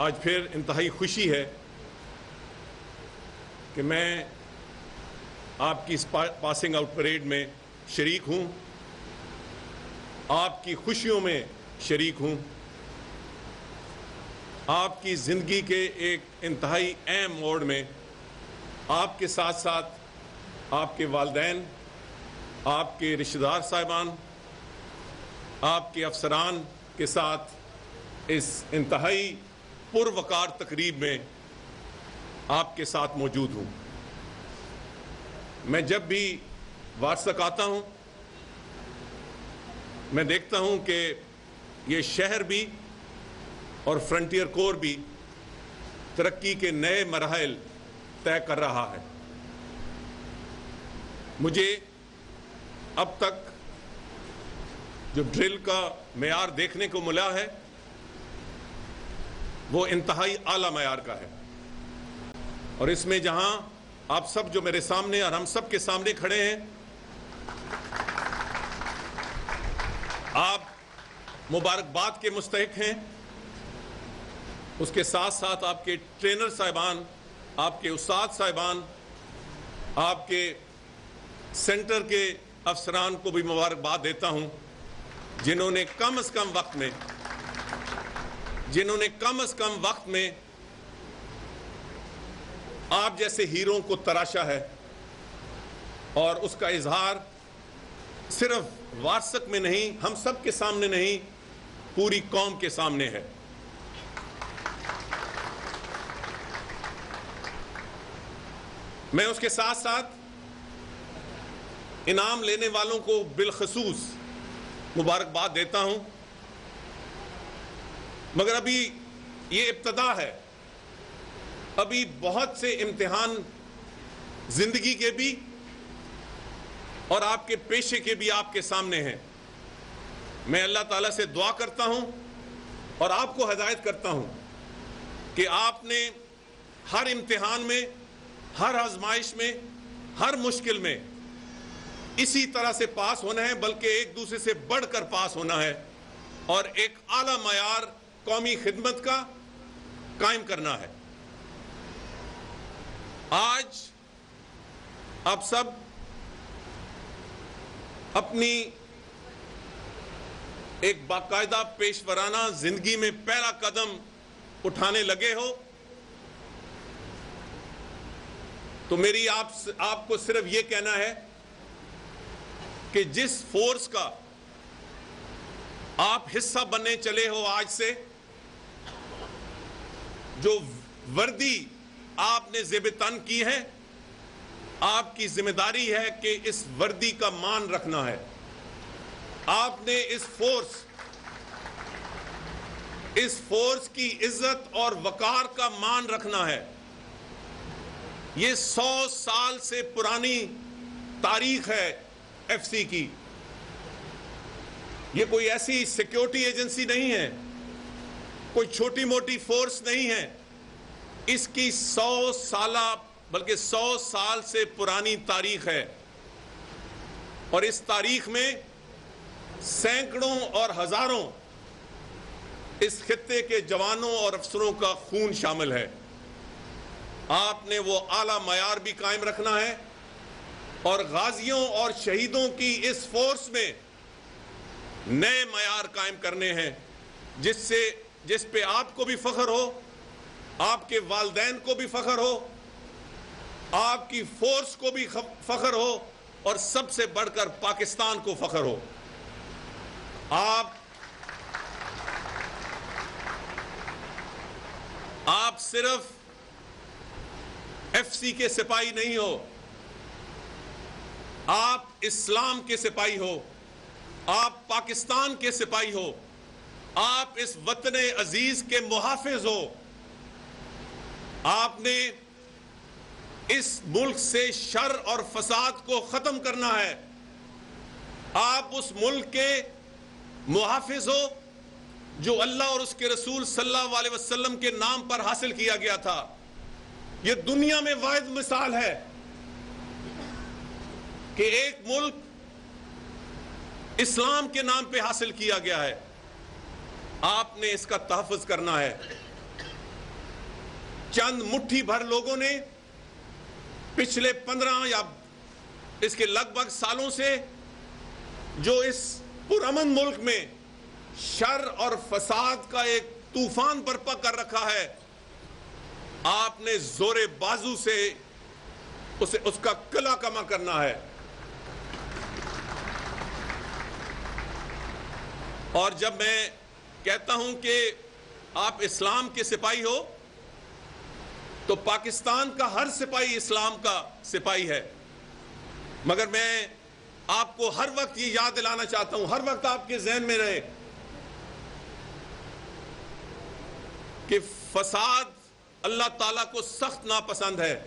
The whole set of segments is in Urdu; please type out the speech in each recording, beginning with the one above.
آج پھر انتہائی خوشی ہے کہ میں آپ کی اس پاسنگ آؤٹ پریڈ میں شریک ہوں، آپ کی خوشیوں میں شریک ہوں، آپ کی زندگی کے ایک انتہائی اہم موڑ میں آپ کے ساتھ ساتھ آپ کے والدین، آپ کے رشتہ دار صاحبان، آپ کے افسران کے ساتھ اس انتہائی پروقار تقریب میں آپ کے ساتھ موجود ہوں۔ میں جب بھی وارسک آتا ہوں میں دیکھتا ہوں کہ یہ شہر بھی اور فرنٹیئر کور بھی ترقی کے نئے مراحل طے کر رہا ہے۔ مجھے اب تک جو ڈرل کا معیار دیکھنے کو ملا ہے وہ انتہائی اعلیٰ معیار کا ہے، اور اس میں جہاں آپ سب جو میرے سامنے اور ہم سب کے سامنے کھڑے ہیں، آپ مبارکباد کے مستحق ہیں، اس کے ساتھ ساتھ آپ کے ٹرینر صاحبان، آپ کے استاد صاحبان، آپ کے سینٹر کے افسران کو بھی مبارکباد دیتا ہوں جنہوں نے کم از کم وقت میں آپ جیسے ہیروں کو تراشا ہے، اور اس کا اظہار صرف وارسک میں نہیں، ہم سب کے سامنے نہیں، پوری قوم کے سامنے ہے۔ میں اس کے ساتھ ساتھ انعام لینے والوں کو بالخصوص مبارکباد دیتا ہوں، مگر ابھی یہ ابتدا ہے، ابھی بہت سے امتحان زندگی کے بھی اور آپ کے پیشے کے بھی آپ کے سامنے ہیں۔ میں اللہ تعالیٰ سے دعا کرتا ہوں اور آپ کو ہدایت کرتا ہوں کہ آپ نے ہر امتحان میں، ہر آزمائش میں، ہر مشکل میں اسی طرح سے پاس ہونا ہے، بلکہ ایک دوسرے سے بڑھ کر پاس ہونا ہے، اور ایک اعلیٰ معیار قومی خدمت کا قائم کرنا ہے۔ آج آپ سب اپنی ایک باقاعدہ پیشورانہ زندگی میں پہلا قدم اٹھانے لگے ہو، تو میری آپ کو صرف یہ کہنا ہے کہ جس فورس کا آپ حصہ بننے چلے ہو، آج سے جو وردی آپ نے زیب تن کی ہے، آپ کی ذمہ داری ہے کہ اس وردی کا مان رکھنا ہے۔ آپ نے اس فورس کی عزت اور وقار کا مان رکھنا ہے۔ یہ 100 سال سے پرانی تاریخ ہے ایف سی کی۔ یہ کوئی ایسی سیکیورٹی ایجنسی نہیں ہے، کوئی چھوٹی موٹی فورس نہیں ہے، اس کی 100 سالہ بلکہ 100 سال سے پرانی تاریخ ہے، اور اس تاریخ میں سینکڑوں اور ہزاروں اس خطے کے جوانوں اور افسروں کا خون شامل ہے۔ آپ نے وہ اعلیٰ معیار بھی قائم رکھنا ہے، اور غازیوں اور شہیدوں کی اس فورس میں نئے معیار قائم کرنے ہیں، جس پہ آپ کو بھی فخر ہو، آپ کے والدین کو بھی فخر ہو، آپ کی فورس کو بھی فخر ہو، اور سب سے بڑھ کر پاکستان کو فخر ہو۔ آپ صرف ایف سی کے سپاہی نہیں ہو، آپ اسلام کے سپاہی ہو، آپ پاکستان کے سپاہی ہو، آپ اس وطن عزیز کے محافظ ہو۔ آپ نے اس ملک سے شر اور فساد کو ختم کرنا ہے۔ آپ اس ملک کے محافظ ہو جو اللہ اور اس کے رسول صلی اللہ علیہ وسلم کے نام پر حاصل کیا گیا تھا۔ یہ دنیا میں واحد مثال ہے کہ ایک ملک اسلام کے نام پہ حاصل کیا گیا ہے۔ آپ نے اس کا تحفظ کرنا ہے۔ چند مٹھی بھر لوگوں نے پچھلے 15 یا اس کے لگ بھگ سالوں سے جو اس پرامن ملک میں شر اور فساد کا ایک طوفان برپا کر رکھا ہے، آپ نے زور بازو سے اس کا قلعہ کما کرنا ہے۔ اور جب میں کہتا ہوں کہ آپ اسلام کے سپاہی ہو تو پاکستان کا ہر سپاہی اسلام کا سپاہی ہے، مگر میں آپ کو ہر وقت یہ یاد دلانا چاہتا ہوں، ہر وقت آپ کے ذہن میں رہے کہ فساد اللہ تعالیٰ کو سخت ناپسند ہے۔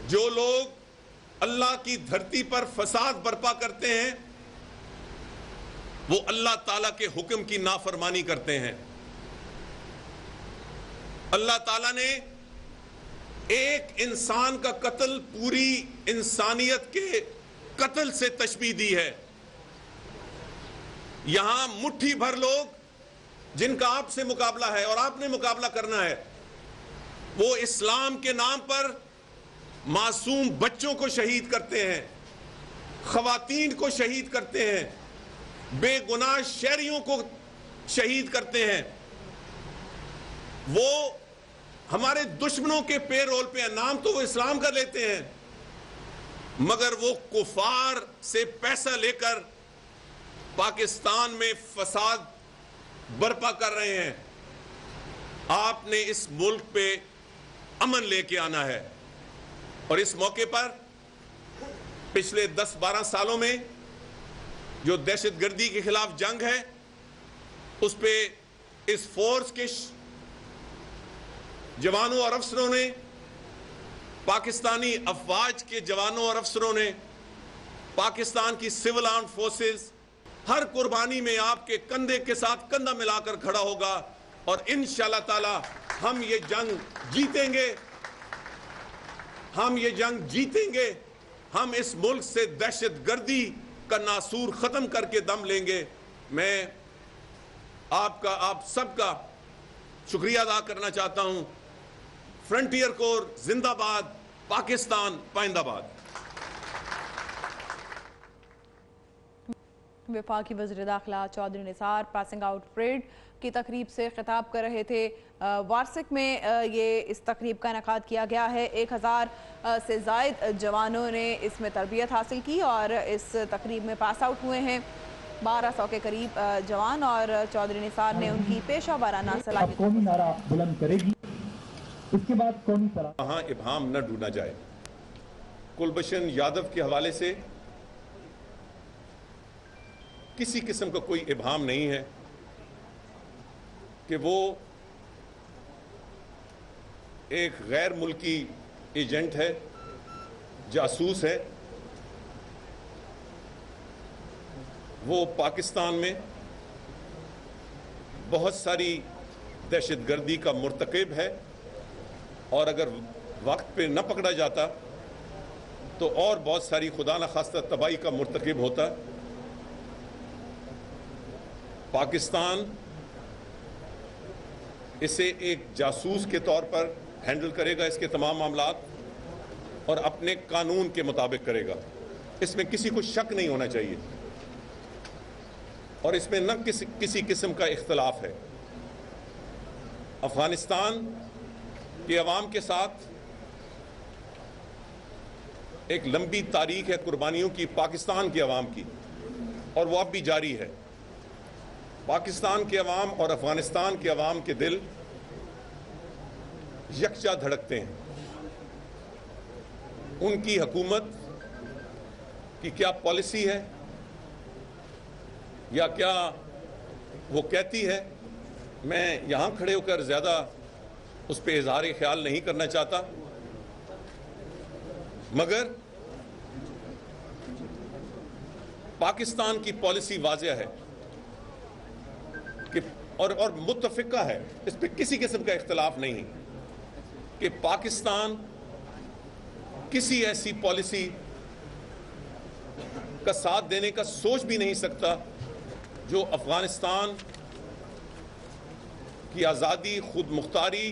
جو لوگ اللہ کی دھرتی پر فساد برپا کرتے ہیں وہ اللہ تعالیٰ کے حکم کی نافرمانی کرتے ہیں۔ اللہ تعالیٰ نے ایک انسان کا قتل پوری انسانیت کے قتل سے تشبیہ دی ہے۔ یہاں مٹھی بھر لوگ جن کا آپ سے مقابلہ ہے اور آپ نے مقابلہ کرنا ہے، وہ اسلام کے نام پر معصوم بچوں کو شہید کرتے ہیں، خواتین کو شہید کرتے ہیں، بے گناہ شہریوں کو شہید کرتے ہیں۔ وہ ہمارے دشمنوں کے پے رول پہ ہیں، نام تو وہ اسلام کا لیتے ہیں مگر وہ کفار سے پیسہ لے کر پاکستان میں فساد برپا کر رہے ہیں۔ آپ نے اس ملک پہ امن لے کے آنا ہے، اور اس موقع پر پچھلے 10-12 سالوں میں جو دہشت گردی کے خلاف جنگ ہے اس پہ اس فورس کے جوانوں اور افسروں نے، پاکستانی افواج کے جوانوں اور افسروں نے، پاکستان کی سول آرمڈ فورسز ہر قربانی میں آپ کے کندھے کے ساتھ کندھا ملا کر کھڑا ہوگا، اور انشاءاللہ تعالی ہم یہ جنگ جیتیں گے، ہم یہ جنگ جیتیں گے، ہم اس ملک سے دہشت گردی کا ناسور ختم کر کے دم لیں گے۔ میں آپ سب کا شکریہ ادا کرنا چاہتا ہوں۔ فرنٹیئر کور زندہ باد، پاکستان پائندہ باد۔ وفاقی وزیر داخلہ چودھری نثار پاسنگ آؤٹ پریڈ کی تقریب سے خطاب کر رہے تھے۔ وارسک میں یہ اس تقریب کا انعقاد کیا گیا ہے۔ 1000 سے زائد جوانوں نے اس میں تربیت حاصل کی اور اس تقریب میں پاس آؤٹ ہوئے ہیں۔ 1200 کے قریب جوان، اور چودھری نثار نے ان کی پیشہ ورانہ صلاحیت قومی نعرہ بلند کرے گی۔ اس کے بعد قومی طرح وہاں ابہام نہ ڈھونڈا جائے۔ کلبھشن یادو کے حوالے سے کسی قسم کا کوئی ابہام نہیں ہے کہ وہ ایک غیر ملکی ایجنٹ ہے، جاسوس ہے۔ وہ پاکستان میں بہت ساری دہشت گردی کا مرتکب ہے، اور اگر وقت پہ نہ پکڑا جاتا تو اور بہت ساری خدا نخواستہ تباہی کا مرتکب ہوتا۔ پاکستان اسے ایک جاسوس کے طور پر ہینڈل کرے گا، اس کے تمام معاملات، اور اپنے قانون کے مطابق کرے گا۔ اس میں کسی کو شک نہیں ہونا چاہیے، اور اس میں نہ کسی قسم کا اختلاف ہے۔ افغانستان کے عوام کے ساتھ ایک لمبی تاریخ ہے قربانیوں کی، پاکستان کے عوام کی، اور وہ اب بھی جاری ہے۔ پاکستان کے عوام اور افغانستان کے عوام کے دل یکجا دھڑکتے ہیں۔ ان کی حکومت کی کیا پالیسی ہے یا کیا وہ کہتی ہے، میں یہاں کھڑے ہو کر زیادہ اس پہ اظہار خیال نہیں کرنا چاہتا، مگر پاکستان کی پالیسی واضح ہے کہ اور متفقہ ہے، اس پہ کسی قسم کا اختلاف نہیں کہ پاکستان کسی ایسی پالیسی کا ساتھ دینے کا سوچ بھی نہیں سکتا جو افغانستان کی آزادی، خود مختاری